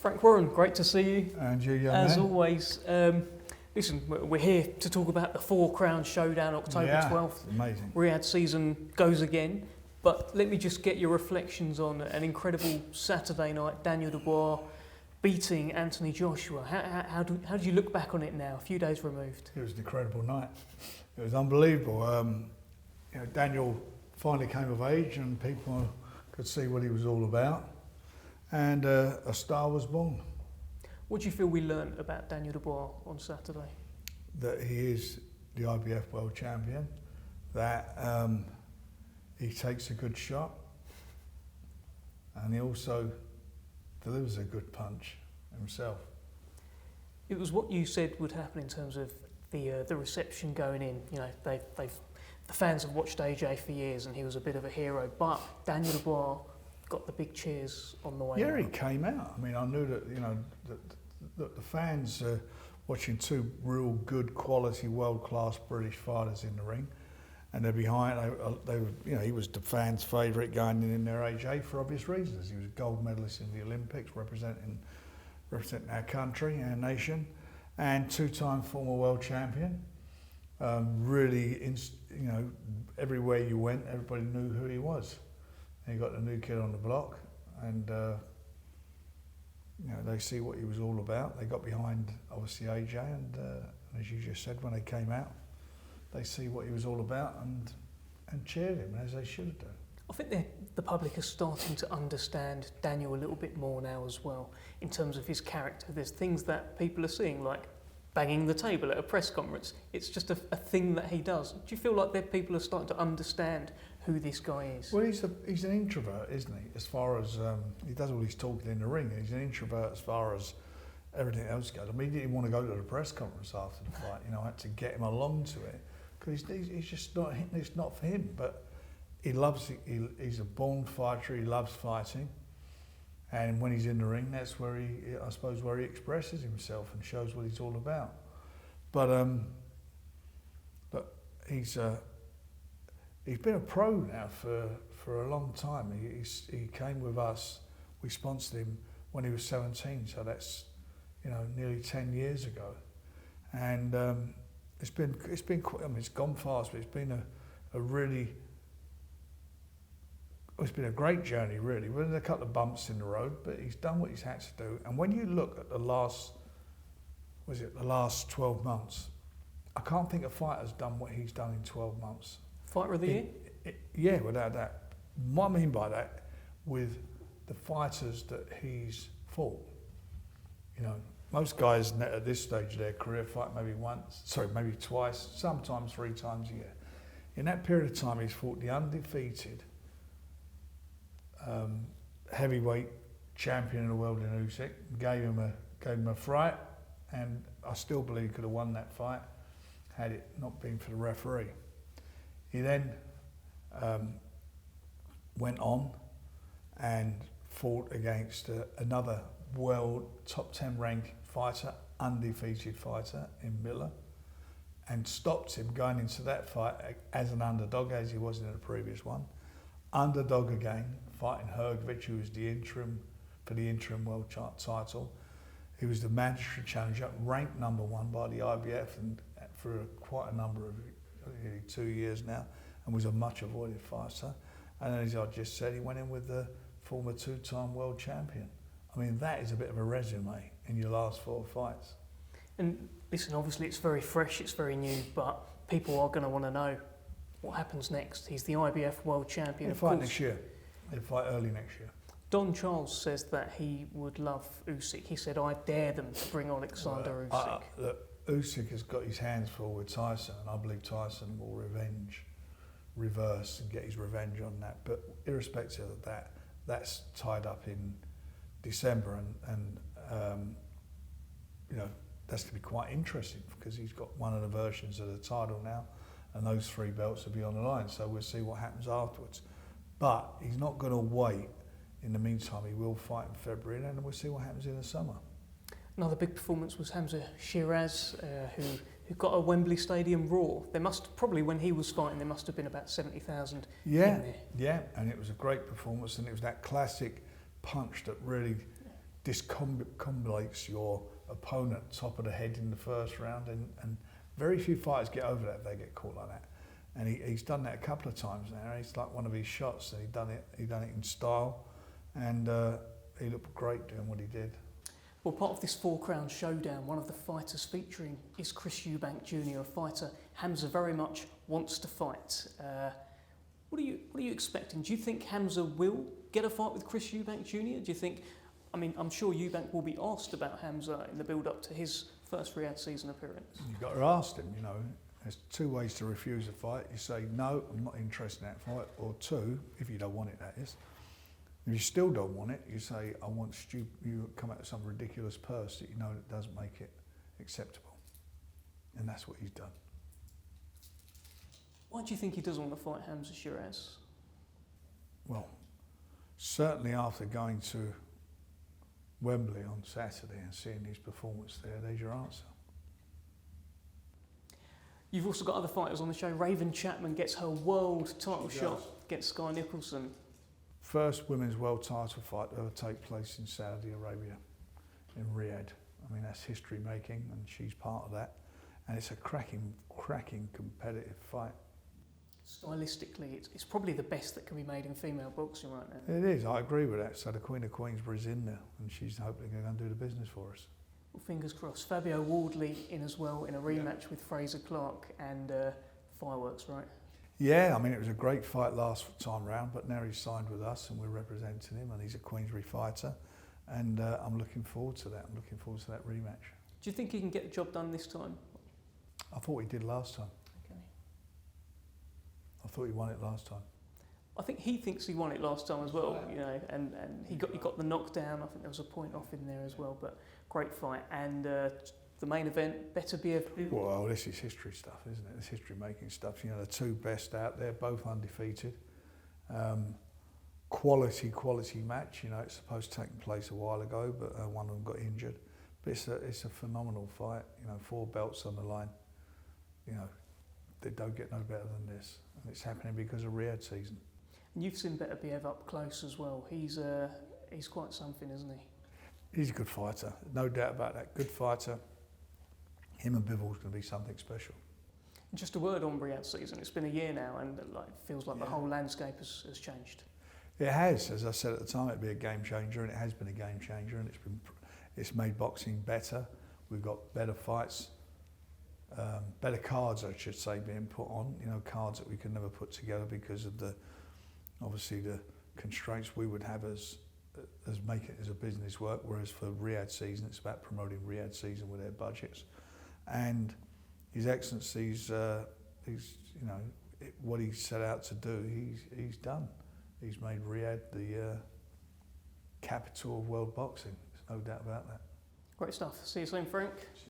Frank Warren, great to see you. And you, young As man. always. Listen, we're here to talk about the Four Crown Showdown, October 12th. Amazing. Riyadh season goes again. But let me just get your reflections on an incredible Saturday night. Daniel Dubois beating Anthony Joshua. How do you look back on it now, a few days removed? It was an incredible night. It was unbelievable. Daniel finally came of age and people could see what he was all about. And a star was born. What do you feel we learnt about Daniel Dubois on Saturday? That he is the IBF world champion, that he takes a good shot, and he also delivers a good punch himself. It was what you said would happen in terms of the reception going in. You know, the fans have watched AJ for years, and he was a bit of a hero. But Daniel Dubois got the big cheers on the way. Yeah, out. he came out. I mean, I knew that that the fans watching two real good quality, world class British fighters in the ring, and they're behind. They were, he was the fans' favourite going in there, AJ, for obvious reasons. He was a gold medalist in the Olympics, representing our country, our nation, and two-time former world champion. Really, everywhere you went, everybody knew who he was. And he got the new kid on the block, and they see what he was all about. They got behind, obviously, AJ, and as you just said, when they came out, they see what he was all about and cheered him, as they should have done. I think the public is starting to understand Daniel a little bit more now as well, in terms of his character. There's things that people are seeing, like banging the table at a press conference. It's just a thing that he does. Do you feel like that people are starting to understand who this guy is? Well, he's an introvert, isn't he? As far as he does all his talking in the ring, he's an introvert as far as everything else goes. I mean, he didn't want to go to the press conference after the fight. I had to get him along to it because he's just not. It's not for him. But he loves it. He's a born fighter. He loves fighting, and when he's in the ring, that's where where he expresses himself and shows what he's all about. But he's been a pro now for a long time. He came with us. We sponsored him when he was 17, so that's nearly 10 years ago. And it's been it's gone fast, but it's been it's been a great journey, really. We've had a couple of bumps in the road, but he's done what he's had to do. And when you look at the last 12 months, I can't think a fighter's done what he's done in 12 months. Fighter of the year? Yeah, without that. What I mean by that, with the fighters that he's fought. Most guys at this stage of their career fight maybe twice, sometimes 3 times a year. In that period of time, he's fought the undefeated heavyweight champion of the world in Usyk, gave him a fright, and I still believe he could have won that fight had it not been for the referee. He then went on and fought against another world top 10 ranked fighter, undefeated fighter in Miller, and stopped him going into that fight as an underdog, as he was in the previous one. Underdog again, fighting Hrgovic, who was the interim world title. He was the mandatory challenger, ranked #1 by the IBF, and for quite a number of 2 years now, and was a much avoided fighter. And as I just said, he went in with the former 2-time world champion. I mean, that is a bit of a resume in your last 4 fights. And listen, obviously it's very fresh, it's very new, but people are going to want to know what happens next. He's the IBF world champion. He'll fight next year. He'll fight early next year. Don Charles says that he would love Usyk. He said, I dare them to bring Alexander Usyk. Look, Usyk has got his hands full with Tyson, and I believe Tyson will reverse and get his revenge on that. But irrespective of that, that's tied up in December, and that's going to be quite interesting because he's got one of the versions of the title now, and those 3 belts will be on the line. So we'll see what happens afterwards. But he's not going to wait. In the meantime, he will fight in February, and we'll see what happens in the summer. Another big performance was Hamza Shiraz, who got a Wembley Stadium roar. There must probably, when he was fighting, there must have been about 70,000 in there. Yeah, and it was a great performance, and it was that classic punch that really discombobulates your opponent top of the head in the first round, and very few fighters get over that if they get caught like that. And he's done that a couple of times now. It's like one of his shots, and he done it in style, and he looked great doing what he did. Well, part of this Four Crown showdown, one of the fighters featuring is Chris Eubank Jr., a fighter Hamza very much wants to fight. What are you expecting? Do you think Hamza will get a fight with Chris Eubank Jr.? Do you think, I mean, I'm sure Eubank will be asked about Hamza in the build-up to his first Riyadh season appearance. You've got to ask him, you know. There's two ways to refuse a fight. You say, no, I'm not interested in that fight. Or two, if you don't want it, that is. If you still don't want it, you say, I want you come out with some ridiculous purse that you know that doesn't make it acceptable. And that's what he's done. Why do you think he doesn't want to fight Hamza Shiraz? Well, certainly after going to Wembley on Saturday and seeing his performance there's your answer. You've also got other fighters on the show. Raven Chapman gets her world title shot against Sky Nicholson. First women's world title fight to ever take place in Saudi Arabia, in Riyadh. I mean, that's history making, and she's part of that. And it's a cracking competitive fight. Stylistically, it's probably the best that can be made in female boxing right now. It is, I agree with that. So the Queen of Queensberry's in there, and she's hopefully going to do the business for us. Well, fingers crossed. Fabio Wardley in as well in a rematch with Fraser Clark, and fireworks, right? Yeah, I mean, it was a great fight last time round, but now he's signed with us and we're representing him, and he's a Queensberry fighter, and I'm looking forward to that. I'm looking forward to that rematch. Do you think he can get the job done this time? I thought he did last time. Okay. I thought he won it last time. I think he thinks he won it last time as well, you know, and he got the knockdown. I think there was a point off in there as well, but great fight. And the main event, better be a... Well, this is history stuff, isn't it? It's history making stuff. You know, the two best out there, both undefeated. Quality match. You know, it's supposed to take place a while ago, but one of them got injured. But it's a phenomenal fight. You know, 4 belts on the line. You know, they don't get no better than this. And it's happening because of Riyadh season. And you've seen Better Biev up close as well. He's quite something, isn't he? He's a good fighter, no doubt about that. Good fighter. Him and Bivell's going to be something special. And just a word on Riyadh season. It's been a year now, and it feels like the whole landscape has changed. It has, as I said at the time, it'd be a game changer, and it has been a game changer, and it's made boxing better. We've got better fights, better cards, I should say, being put on. You know, cards that we could never put together because of obviously the constraints we would have as making it as a business work. Whereas for Riyadh season, it's about promoting Riyadh season with their budgets. And His Excellency's, you know, what he set out to do, he's done. He's made Riyadh the capital of world boxing. There's no doubt about that. Great stuff. See you soon, Frank.